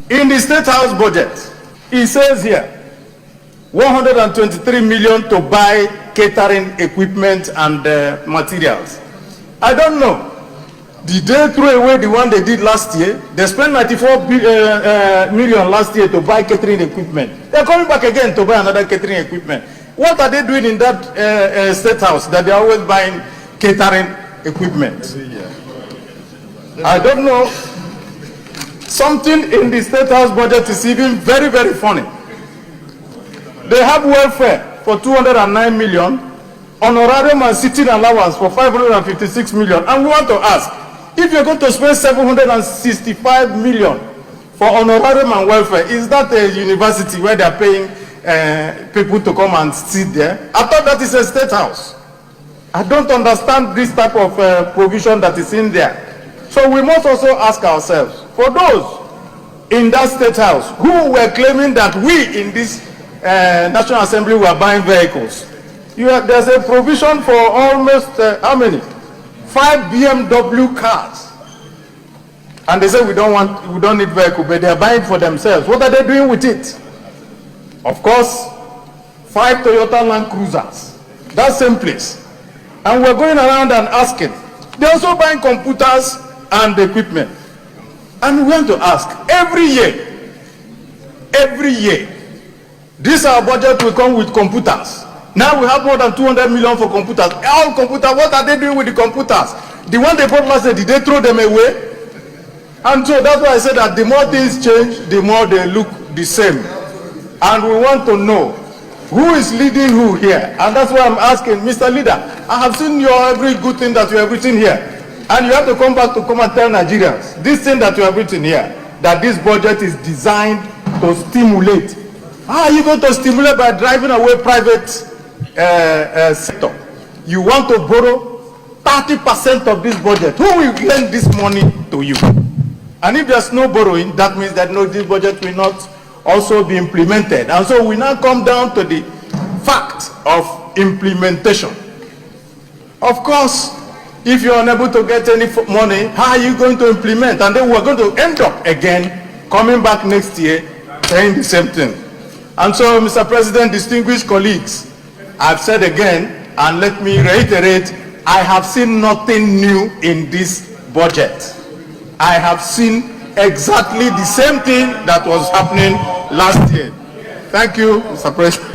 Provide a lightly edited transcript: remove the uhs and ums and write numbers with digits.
In the State House budget, it says here, 123 million to buy catering equipment and materials. I don't know. Did they throw away the one they did last year? They spent 94 million last year to buy catering equipment. They're coming back again to buy another catering equipment. What are they doing in that State House that they're always buying catering equipment? I don't know. Something in the State House budget is even very, very funny. They have welfare for 209 million, honorarium and sitting allowance for 556 million. And we want to ask, if you're going to spend 765 million for honorarium and welfare, is that a university where they're paying people to come and sit there? I thought that is a State House. I don't understand this type of provision that is in there. So we must also ask ourselves, for those in that State House who were claiming that we in this National Assembly were buying vehicles, there's a provision for almost how many? 5 BMW cars. And they say we don't need vehicle, but they're buying for themselves. What are they doing with it? Of course, 5 Toyota Land Cruisers. That same place. And we're going around and asking. They're also buying computers and equipment. And we want to ask, every year, this our budget will come with computers. Now we have more than 200 million for computers. All computers, what are they doing with the computers? The one they bought last year, did they throw them away? And so that's why I said that the more things change, the more they look the same. And we want to know who is leading who here. And that's why I'm asking, Mr. Leader, I have seen your every good thing that you have written here. And you have to come back to come and tell Nigerians, this thing that you have written here, that this budget is designed to stimulate. How are you going to stimulate by driving away private sector? You want to borrow 30% of this budget. Who will lend this money to you? And if there's no borrowing, that means that no, this budget will not also be implemented. And so we now come down to the fact of implementation. Of course, if you're unable to get any money, how are you going to implement? And then we're going to end up again coming back next year saying the same thing. And so, Mr. President, distinguished colleagues, I've said again, and let me reiterate, I have seen nothing new in this budget. I have seen exactly the same thing that was happening last year. Thank you, Mr. President.